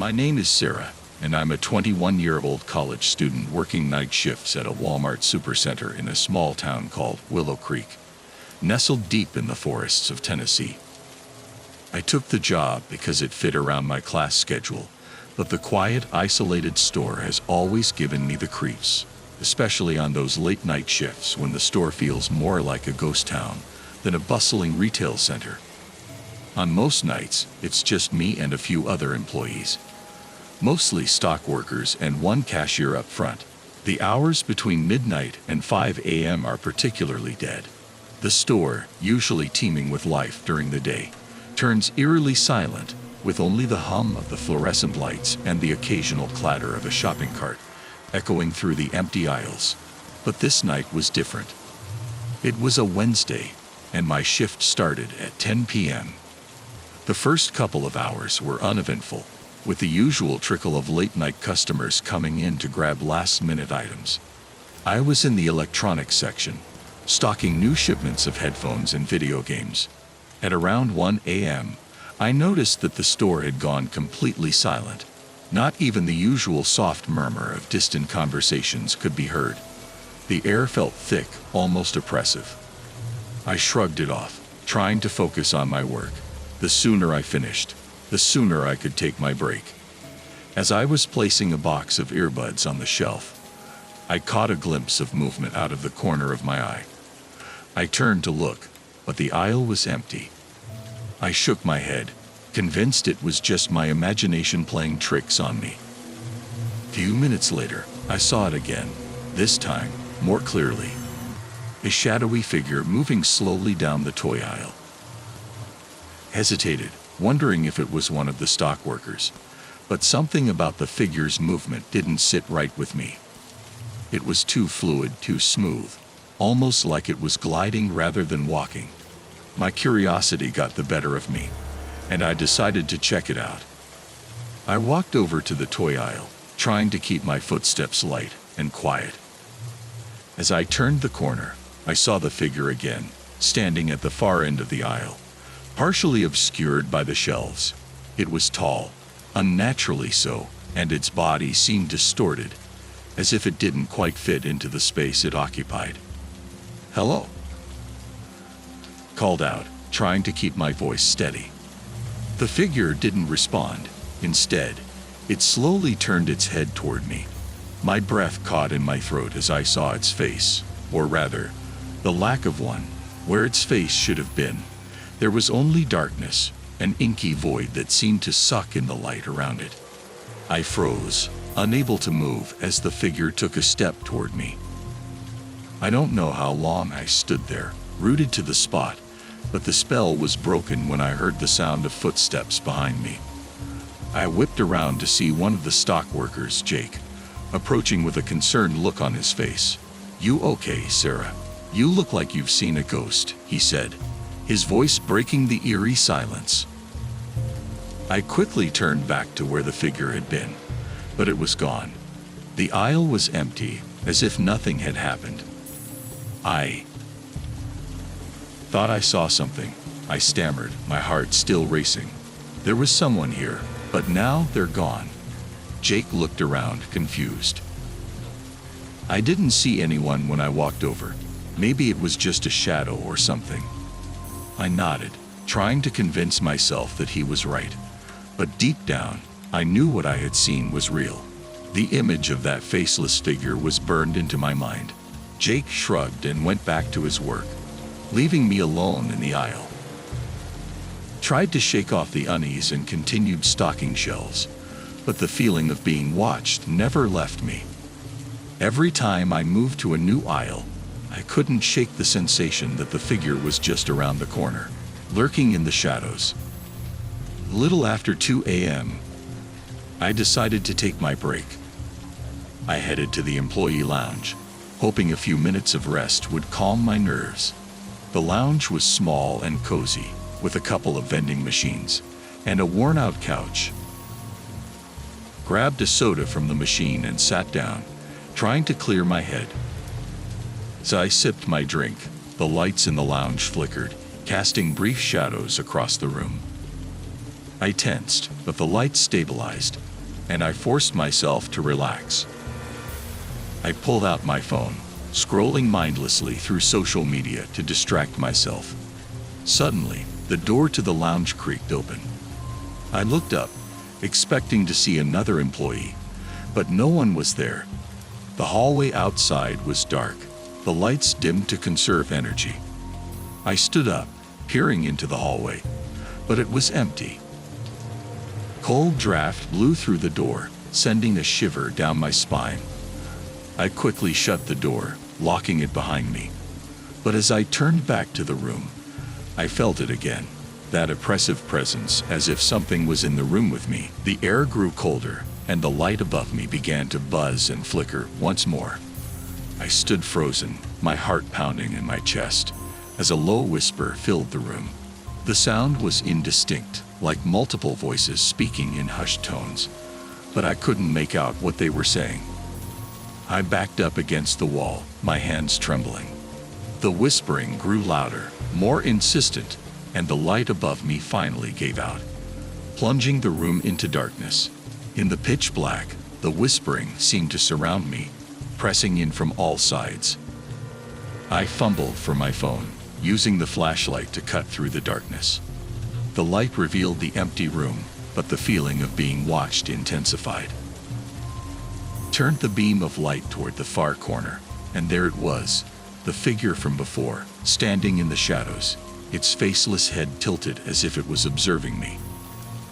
My name is Sarah, and I'm a 21-year-old college student working night shifts at a Walmart supercenter in a small town called Willow Creek, nestled deep in the forests of Tennessee. I took the job because it fit around my class schedule, but the quiet, isolated store has always given me the creeps, especially on those late-night shifts when the store feels more like a ghost town than a bustling retail center. On most nights, it's just me and a few other employees, mostly stock workers and one cashier up front. The hours between midnight and 5 a.m. are particularly dead. The store, usually teeming with life during the day, turns eerily silent, with only the hum of the fluorescent lights and the occasional clatter of a shopping cart echoing through the empty aisles. But this night was different. It was a Wednesday, and my shift started at 10 p.m. The first couple of hours were uneventful, with the usual trickle of late-night customers coming in to grab last-minute items. I was in the electronics section, stocking new shipments of headphones and video games. At around 1 a.m., I noticed that the store had gone completely silent. Not even the usual soft murmur of distant conversations could be heard. The air felt thick, almost oppressive. I shrugged it off, trying to focus on my work. The sooner I finished, the sooner I could take my break. As I was placing a box of earbuds on the shelf, I caught a glimpse of movement out of the corner of my eye. I turned to look, but the aisle was empty. I shook my head, convinced it was just my imagination playing tricks on me. Few minutes later, I saw it again, this time more clearly. A shadowy figure moving slowly down the toy aisle. Hesitated, wondering if it was one of the stock workers, but something about the figure's movement didn't sit right with me. It was too fluid, too smooth, almost like it was gliding rather than walking. My curiosity got the better of me, and I decided to check it out. I walked over to the toy aisle, trying to keep my footsteps light and quiet. As I turned the corner, I saw the figure again, standing at the far end of the aisle, partially obscured by the shelves. It was tall, unnaturally so, and its body seemed distorted, as if it didn't quite fit into the space it occupied. "Hello," called out, trying to keep my voice steady. The figure didn't respond. Instead, it slowly turned its head toward me. My breath caught in my throat as I saw its face, or rather, the lack of one, where its face should have been. There was only darkness, an inky void that seemed to suck in the light around it. I froze, unable to move as the figure took a step toward me. I don't know how long I stood there, rooted to the spot, but the spell was broken when I heard the sound of footsteps behind me. I whipped around to see one of the stock workers, Jake, approaching with a concerned look on his face. "You okay, Sarah? You look like you've seen a ghost," he said, his voice breaking the eerie silence. I quickly turned back to where the figure had been, but it was gone. The aisle was empty, as if nothing had happened. I thought I saw something, I stammered, my heart still racing. There was someone here, but now they're gone. Jake looked around, confused. I didn't see anyone when I walked over. Maybe it was just a shadow or something. I nodded, trying to convince myself that he was right. But deep down, I knew what I had seen was real. The image of that faceless figure was burned into my mind. Jake shrugged and went back to his work, leaving me alone in the aisle. Tried to shake off the unease and continued stocking shelves, but the feeling of being watched never left me. Every time I moved to a new aisle, I couldn't shake the sensation that the figure was just around the corner, lurking in the shadows. A little after 2 a.m., I decided to take my break. I headed to the employee lounge, hoping a few minutes of rest would calm my nerves. The lounge was small and cozy, with a couple of vending machines and a worn-out couch. Grabbed a soda from the machine and sat down, trying to clear my head. As I sipped my drink, the lights in the lounge flickered, casting brief shadows across the room. I tensed, but the lights stabilized, and I forced myself to relax. I pulled out my phone, scrolling mindlessly through social media to distract myself. Suddenly, the door to the lounge creaked open. I looked up, expecting to see another employee, but no one was there. The hallway outside was dark, the lights dimmed to conserve energy. I stood up, peering into the hallway, but it was empty. Cold draft blew through the door, sending a shiver down my spine. I quickly shut the door, locking it behind me. But as I turned back to the room, I felt it again, that oppressive presence, as if something was in the room with me. The air grew colder, and the light above me began to buzz and flicker once more. I stood frozen, my heart pounding in my chest, as a low whisper filled the room. The sound was indistinct, like multiple voices speaking in hushed tones, but I couldn't make out what they were saying. I backed up against the wall, my hands trembling. The whispering grew louder, more insistent, and the light above me finally gave out, plunging the room into darkness. In the pitch black, the whispering seemed to surround me, pressing in from all sides. I fumbled for my phone, using the flashlight to cut through the darkness. The light revealed the empty room, but the feeling of being watched intensified. Turned the beam of light toward the far corner, and there it was, the figure from before, standing in the shadows, its faceless head tilted as if it was observing me.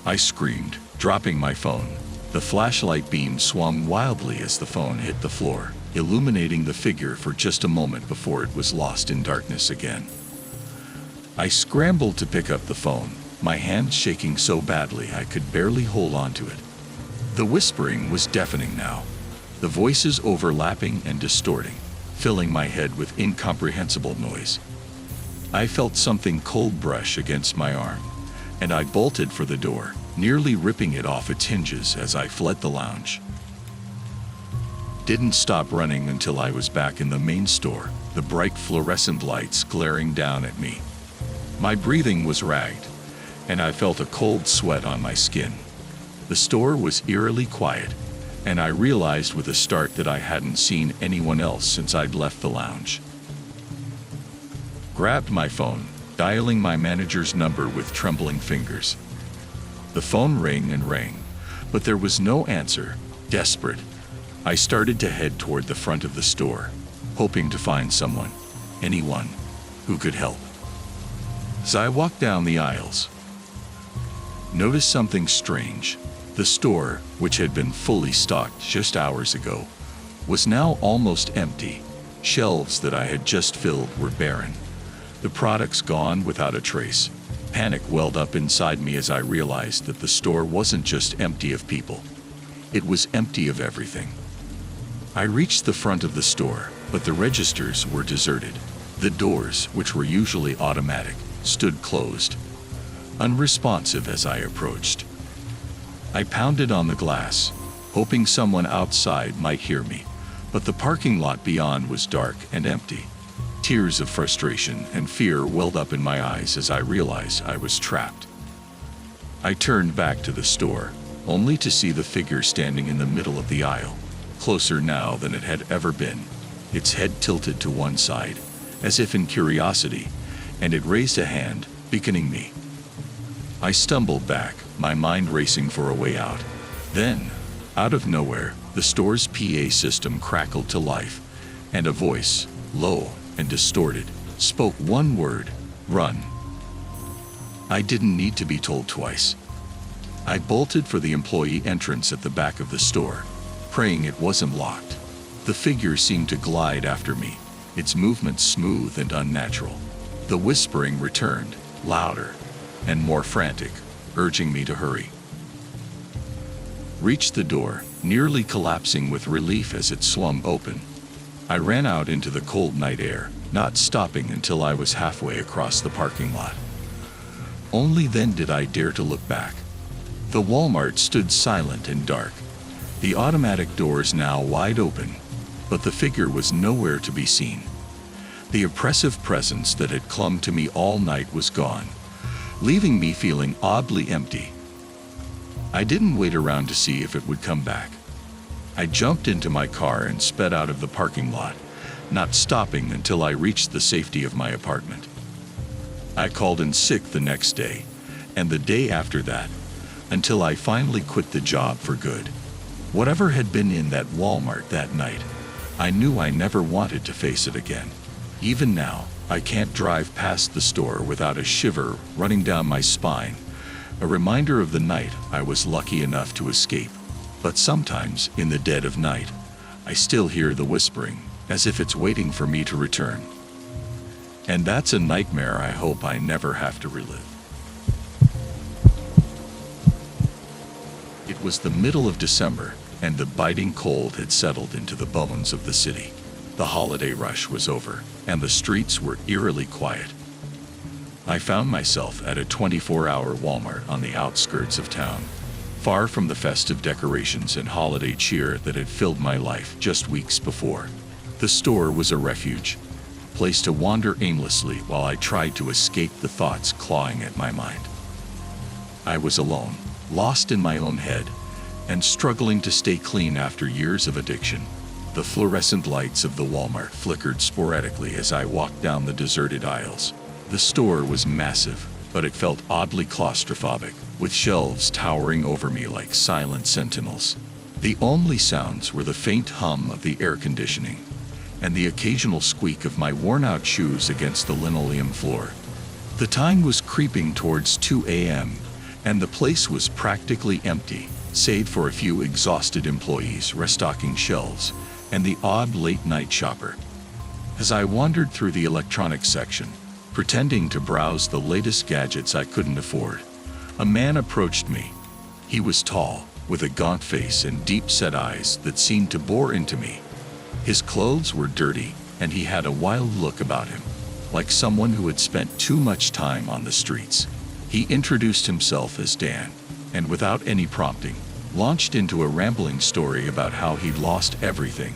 I screamed, dropping my phone. The flashlight beam swung wildly as the phone hit the floor, illuminating the figure for just a moment before it was lost in darkness again. I scrambled to pick up the phone, my hands shaking so badly I could barely hold on to it. The whispering was deafening now, the voices overlapping and distorting, filling my head with incomprehensible noise. I felt something cold brush against my arm, and I bolted for the door, nearly ripping it off its hinges as I fled the lounge. Didn't stop running until I was back in the main store, the bright fluorescent lights glaring down at me. My breathing was ragged, and I felt a cold sweat on my skin. The store was eerily quiet, and I realized with a start that I hadn't seen anyone else since I'd left the lounge. Grabbed my phone, dialing my manager's number with trembling fingers. The phone rang and rang, but there was no answer. Desperate, I started to head toward the front of the store, hoping to find someone, anyone, who could help. As I walked down the aisles, noticed something strange. The store, which had been fully stocked just hours ago, was now almost empty. Shelves that I had just filled were barren, the products gone without a trace. Panic welled up inside me as I realized that the store wasn't just empty of people. It was empty of everything. I reached the front of the store, but the registers were deserted. The doors, which were usually automatic, stood closed, unresponsive as I approached. I pounded on the glass, hoping someone outside might hear me, but the parking lot beyond was dark and empty. Tears of frustration and fear welled up in my eyes as I realized I was trapped. I turned back to the store, only to see the figure standing in the middle of the aisle, closer now than it had ever been, its head tilted to one side, as if in curiosity, and it raised a hand, beckoning me. I stumbled back, my mind racing for a way out. Then, out of nowhere, the store's PA system crackled to life, and a voice, low and distorted, spoke one word: run. I didn't need to be told twice. I bolted for the employee entrance at the back of the store, praying it wasn't locked. The figure seemed to glide after me, its movements smooth and unnatural. The whispering returned, louder and more frantic, urging me to hurry. Reached the door, nearly collapsing with relief as it swung open. I ran out into the cold night air, not stopping until I was halfway across the parking lot. Only then did I dare to look back. The Walmart stood silent and dark, the automatic doors now wide open, but the figure was nowhere to be seen. The oppressive presence that had clung to me all night was gone, leaving me feeling oddly empty. I didn't wait around to see if it would come back. I jumped into my car and sped out of the parking lot, not stopping until I reached the safety of my apartment. I called in sick the next day, and the day after that, until I finally quit the job for good. Whatever had been in that Walmart that night, I knew I never wanted to face it again. Even now, I can't drive past the store without a shiver running down my spine, a reminder of the night I was lucky enough to escape. But sometimes, in the dead of night, I still hear the whispering, as if it's waiting for me to return. And that's a nightmare I hope I never have to relive. It was the middle of December, and the biting cold had settled into the bones of the city. The holiday rush was over, and the streets were eerily quiet. I found myself at a 24-hour Walmart on the outskirts of town, far from the festive decorations and holiday cheer that had filled my life just weeks before. The store was a refuge, a place to wander aimlessly while I tried to escape the thoughts clawing at my mind. I was alone, lost in my own head, and struggling to stay clean after years of addiction. The fluorescent lights of the Walmart flickered sporadically as I walked down the deserted aisles. The store was massive, but it felt oddly claustrophobic, with shelves towering over me like silent sentinels. The only sounds were the faint hum of the air conditioning and the occasional squeak of my worn-out shoes against the linoleum floor. The time was creeping towards 2 a.m., and the place was practically empty, save for a few exhausted employees restocking shelves and the odd late-night shopper. As I wandered through the electronics section, pretending to browse the latest gadgets I couldn't afford, a man approached me. He was tall, with a gaunt face and deep-set eyes that seemed to bore into me. His clothes were dirty, and he had a wild look about him, like someone who had spent too much time on the streets. He introduced himself as Dan, and without any prompting, launched into a rambling story about how he'd lost everything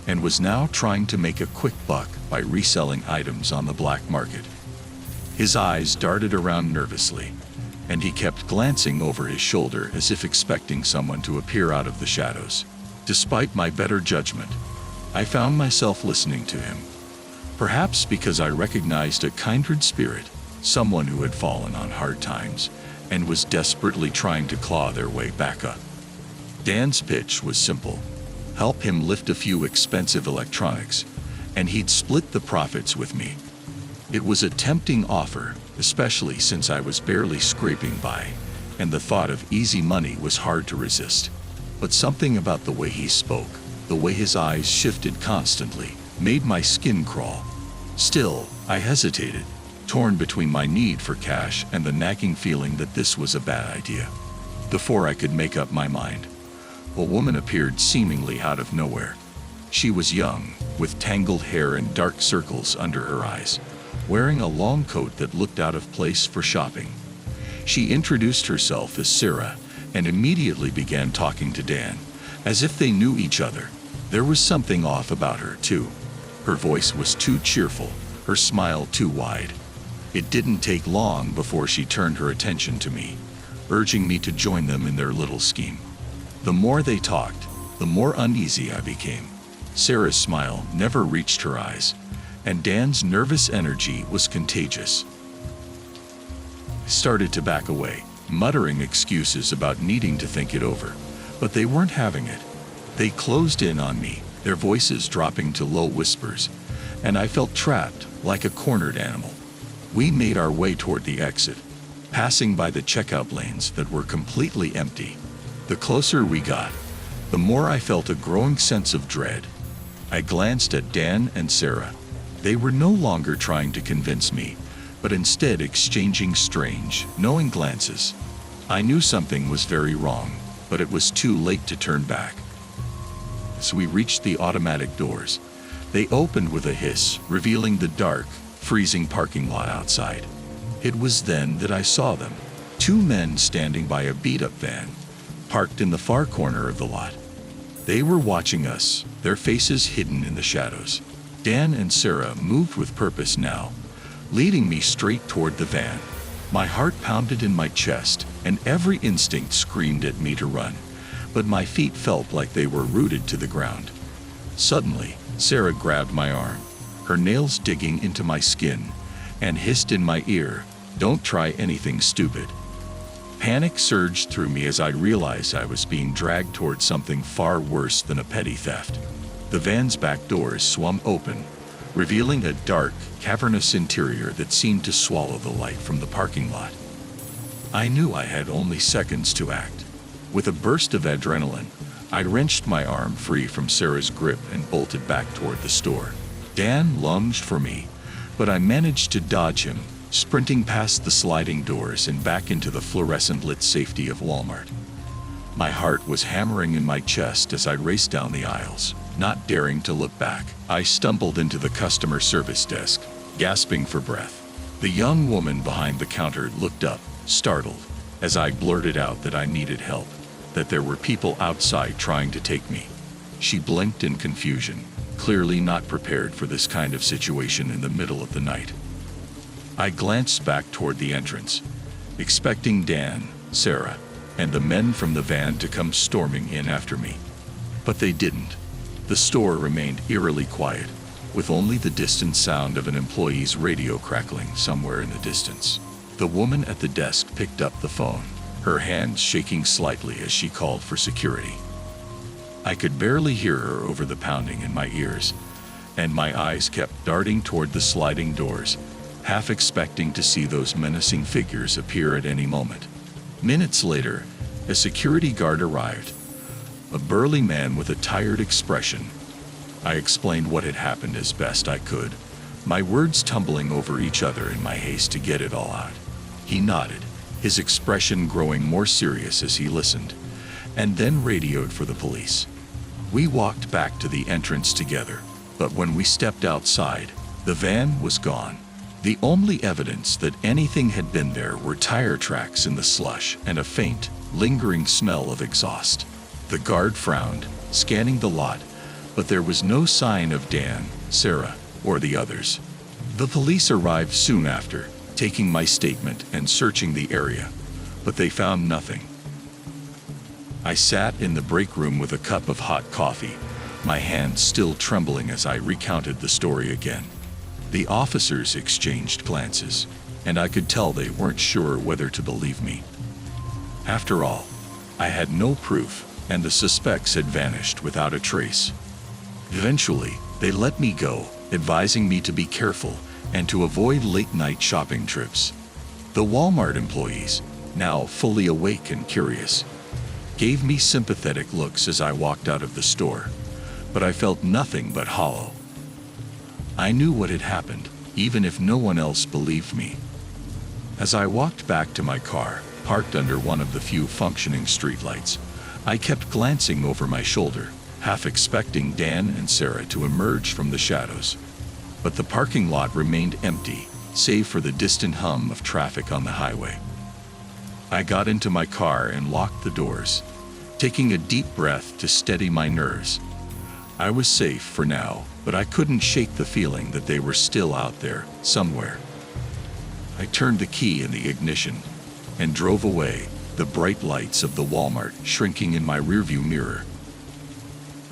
and was now trying to make a quick buck by reselling items on the black market. His eyes darted around nervously, and he kept glancing over his shoulder as if expecting someone to appear out of the shadows. Despite my better judgment, I found myself listening to him, perhaps because I recognized a kindred spirit, someone who had fallen on hard times and was desperately trying to claw their way back up. Dan's pitch was simple: help him lift a few expensive electronics, and he'd split the profits with me. It was a tempting offer, especially since I was barely scraping by, and the thought of easy money was hard to resist. But something about the way he spoke, the way his eyes shifted constantly, made my skin crawl. Still, I hesitated, torn between my need for cash and the nagging feeling that this was a bad idea. Before I could make up my mind, a woman appeared seemingly out of nowhere. She was young, with tangled hair and dark circles under her eyes, wearing a long coat that looked out of place for shopping. She introduced herself as Sarah and immediately began talking to Dan, as if they knew each other. There was something off about her, too. Her voice was too cheerful, her smile too wide. It didn't take long before she turned her attention to me, urging me to join them in their little scheme. The more they talked, the more uneasy I became. Sarah's smile never reached her eyes, and Dan's nervous energy was contagious. I started to back away, muttering excuses about needing to think it over, but they weren't having it. They closed in on me, their voices dropping to low whispers, and I felt trapped, like a cornered animal. We made our way toward the exit, passing by the checkout lanes that were completely empty. The closer we got, the more I felt a growing sense of dread. I glanced at Dan and Sarah. They were no longer trying to convince me, but instead exchanging strange, knowing glances. I knew something was very wrong, but it was too late to turn back. As we reached the automatic doors, they opened with a hiss, revealing the dark, freezing parking lot outside. It was then that I saw them, two men standing by a beat-up van, parked in the far corner of the lot. They were watching us, their faces hidden in the shadows. Dan and Sarah moved with purpose now, leading me straight toward the van. My heart pounded in my chest, and every instinct screamed at me to run, but my feet felt like they were rooted to the ground. Suddenly, Sarah grabbed my arm, her nails digging into my skin, and hissed in my ear, "Don't try anything stupid." Panic surged through me as I realized I was being dragged toward something far worse than a petty theft. The van's back doors swung open, revealing a dark, cavernous interior that seemed to swallow the light from the parking lot. I knew I had only seconds to act. With a burst of adrenaline, I wrenched my arm free from Sarah's grip and bolted back toward the store. Dan lunged for me, but I managed to dodge him, sprinting past the sliding doors and back into the fluorescent-lit safety of Walmart. My heart was hammering in my chest as I raced down the aisles. Not daring to look back, I stumbled into the customer service desk, gasping for breath. The young woman behind the counter looked up, startled, as I blurted out that I needed help, that there were people outside trying to take me. She blinked in confusion, clearly not prepared for this kind of situation in the middle of the night. I glanced back toward the entrance, expecting Dan, Sarah, and the men from the van to come storming in after me. But they didn't. The store remained eerily quiet, with only the distant sound of an employee's radio crackling somewhere in the distance. The woman at the desk picked up the phone, her hands shaking slightly as she called for security. I could barely hear her over the pounding in my ears, and my eyes kept darting toward the sliding doors, half expecting to see those menacing figures appear at any moment. Minutes later, a security guard arrived, a burly man with a tired expression. I explained what had happened as best I could, my words tumbling over each other in my haste to get it all out. He nodded, his expression growing more serious as he listened, and then radioed for the police. We walked back to the entrance together, but when we stepped outside, the van was gone. The only evidence that anything had been there were tire tracks in the slush and a faint, lingering smell of exhaust. The guard frowned, scanning the lot, but there was no sign of Dan, Sarah, or the others. The police arrived soon after, taking my statement and searching the area, but they found nothing. I sat in the break room with a cup of hot coffee, my hands still trembling as I recounted the story again. The officers exchanged glances, and I could tell they weren't sure whether to believe me. After all, I had no proof, and the suspects had vanished without a trace. Eventually, they let me go, advising me to be careful and to avoid late-night shopping trips. The Walmart employees, now fully awake and curious, gave me sympathetic looks as I walked out of the store, but I felt nothing but hollow. I knew what had happened, even if no one else believed me. As I walked back to my car, parked under one of the few functioning streetlights, I kept glancing over my shoulder, half expecting Dan and Sarah to emerge from the shadows. But the parking lot remained empty, save for the distant hum of traffic on the highway. I got into my car and locked the doors, taking a deep breath to steady my nerves. I was safe for now, but I couldn't shake the feeling that they were still out there, somewhere. I turned the key in the ignition and drove away, the bright lights of the Walmart shrinking in my rearview mirror.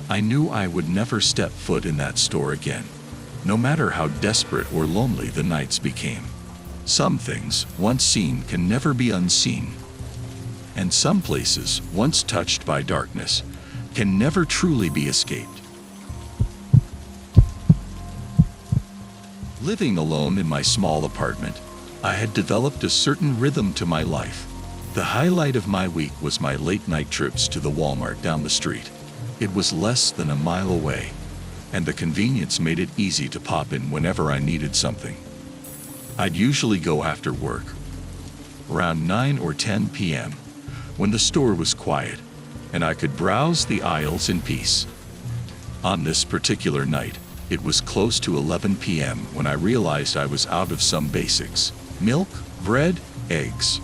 I knew I would never step foot in that store again, no matter how desperate or lonely the nights became. Some things, once seen, can never be unseen. And some places, once touched by darkness, can never truly be escaped. Living alone in my small apartment, I had developed a certain rhythm to my life. The highlight of my week was my late-night trips to the Walmart down the street. It was less than a mile away, and the convenience made it easy to pop in whenever I needed something. I'd usually go after work, around 9 or 10 p.m., when the store was quiet, and I could browse the aisles in peace. On this particular night, it was close to 11 p.m. when I realized I was out of some basics: milk, bread, eggs.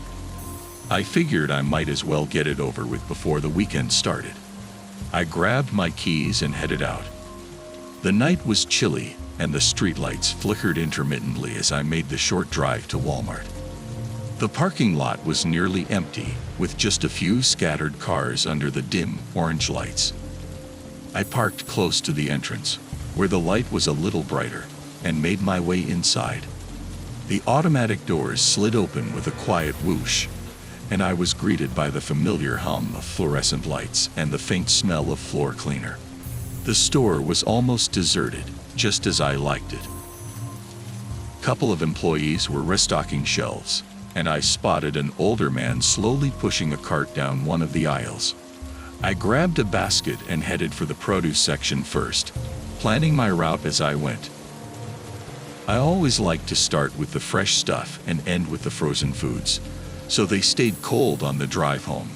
I figured I might as well get it over with before the weekend started. I grabbed my keys and headed out. The night was chilly, and the streetlights flickered intermittently as I made the short drive to Walmart. The parking lot was nearly empty, with just a few scattered cars under the dim orange lights. I parked close to the entrance, where the light was a little brighter, and made my way inside. The automatic doors slid open with a quiet whoosh, and I was greeted by the familiar hum of fluorescent lights and the faint smell of floor cleaner. The store was almost deserted, just as I liked it. A couple of employees were restocking shelves, and I spotted an older man slowly pushing a cart down one of the aisles. I grabbed a basket and headed for the produce section first, planning my route as I went. I always liked to start with the fresh stuff and end with the frozen foods, so they stayed cold on the drive home.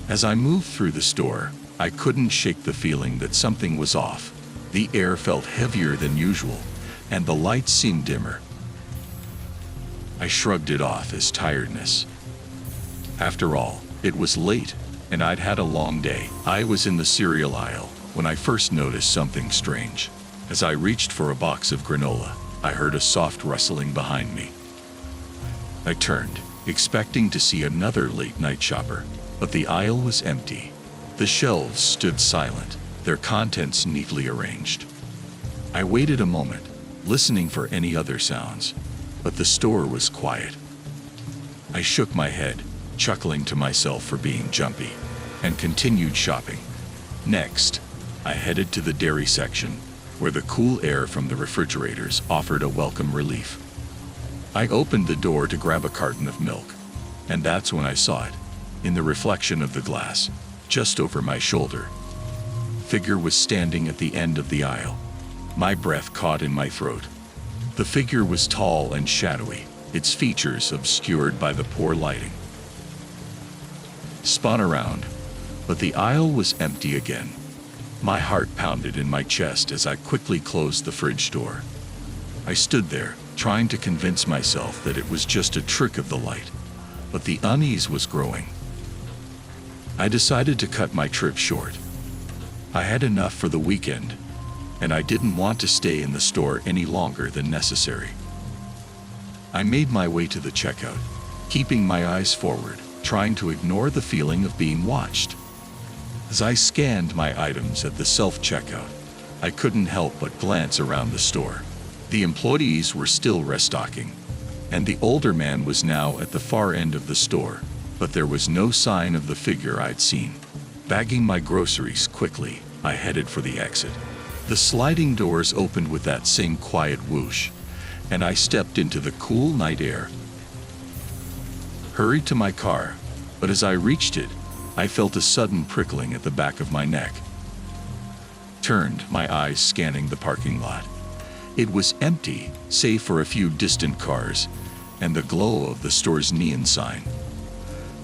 As I moved through the store, I couldn't shake the feeling that something was off. The air felt heavier than usual, and the lights seemed dimmer. I shrugged it off as tiredness. After all, it was late, and I'd had a long day. I was in the cereal aisle when I first noticed something strange. As I reached for a box of granola, I heard a soft rustling behind me. I turned, expecting to see another late-night shopper, but the aisle was empty. The shelves stood silent, their contents neatly arranged. I waited a moment, listening for any other sounds, but the store was quiet. I shook my head, chuckling to myself for being jumpy, and continued shopping. Next, I headed to the dairy section, where the cool air from the refrigerators offered a welcome relief. I opened the door to grab a carton of milk, and that's when I saw it, in the reflection of the glass, just over my shoulder. Figure was standing at the end of the aisle. My breath caught in my throat. The figure was tall and shadowy, its features obscured by the poor lighting. Spun around, but the aisle was empty again. My heart pounded in my chest as I quickly closed the fridge door. I stood there, trying to convince myself that it was just a trick of the light, but the unease was growing. I decided to cut my trip short. I had enough for the weekend, and I didn't want to stay in the store any longer than necessary. I made my way to the checkout, keeping my eyes forward, trying to ignore the feeling of being watched. As I scanned my items at the self-checkout, I couldn't help but glance around the store. The employees were still restocking, and the older man was now at the far end of the store, but there was no sign of the figure I'd seen. Bagging my groceries quickly, I headed for the exit. The sliding doors opened with that same quiet whoosh, and I stepped into the cool night air. Hurried to my car, but as I reached it, I felt a sudden prickling at the back of my neck. Turned, my eyes scanning the parking lot. It was empty, save for a few distant cars and the glow of the store's neon sign.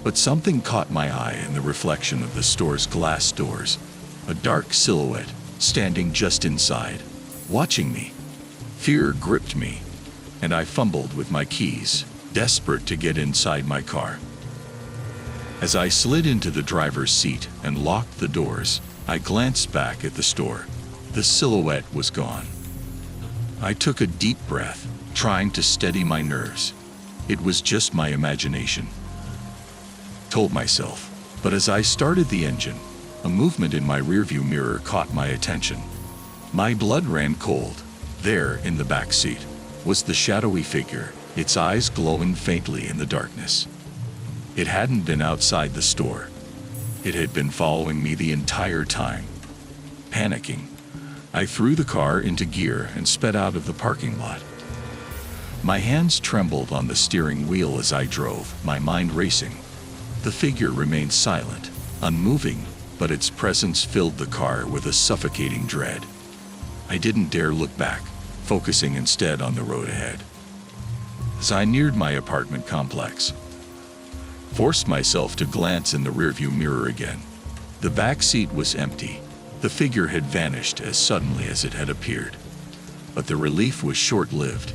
But something caught my eye in the reflection of the store's glass doors, a dark silhouette standing just inside, watching me. Fear gripped me, and I fumbled with my keys, desperate to get inside my car. As I slid into the driver's seat and locked the doors, I glanced back at the store. The silhouette was gone. I took a deep breath, trying to steady my nerves. It was just my imagination, told myself. But as I started the engine, a movement in my rearview mirror caught my attention. My blood ran cold. There, in the back seat, was the shadowy figure, its eyes glowing faintly in the darkness. It hadn't been outside the store. It had been following me the entire time. Panicking, I threw the car into gear and sped out of the parking lot. My hands trembled on the steering wheel as I drove, my mind racing. The figure remained silent, unmoving, but its presence filled the car with a suffocating dread. I didn't dare look back, focusing instead on the road ahead. As I neared my apartment complex, forced myself to glance in the rearview mirror again. The back seat was empty. The figure had vanished as suddenly as it had appeared. But the relief was short-lived.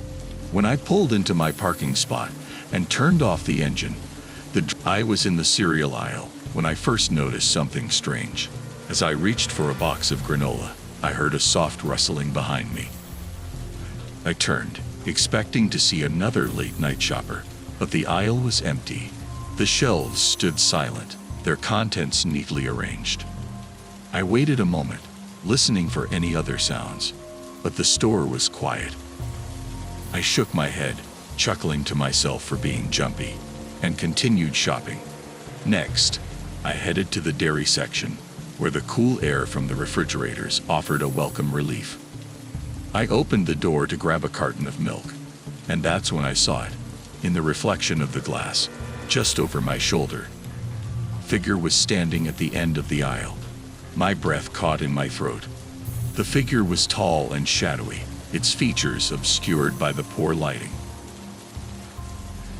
When I pulled into my parking spot and turned off the engine, I was in the cereal aisle when I first noticed something strange. As I reached for a box of granola, I heard a soft rustling behind me. I turned, expecting to see another late-night shopper, But the aisle was empty. The shelves stood silent, their contents neatly arranged. I waited a moment, listening for any other sounds, but the store was quiet. I shook my head, chuckling to myself for being jumpy, and continued shopping. Next, I headed to the dairy section, where the cool air from the refrigerators offered a welcome relief. I opened the door to grab a carton of milk, and that's when I saw it, in the reflection of the glass, just over my shoulder. Figure was standing at the end of the aisle. My breath caught in my throat. The figure was tall and shadowy, its features obscured by the poor lighting.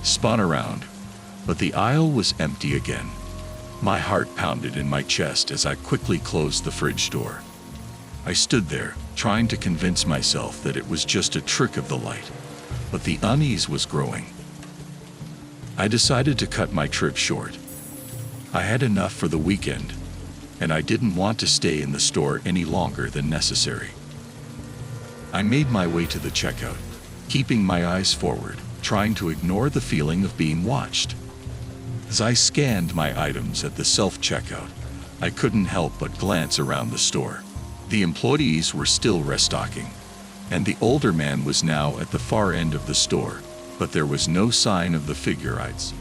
Spun around, but the aisle was empty again. My heart pounded in my chest as I quickly closed the fridge door. I stood there, trying to convince myself that it was just a trick of the light, but the unease was growing. I decided to cut my trip short. I had enough for the weekend, and I didn't want to stay in the store any longer than necessary. I made my way to the checkout, keeping my eyes forward, trying to ignore the feeling of being watched. As I scanned my items at the self-checkout, I couldn't help but glance around the store. The employees were still restocking, and the older man was now at the far end of the store, but there was no sign of the figure I'd seen.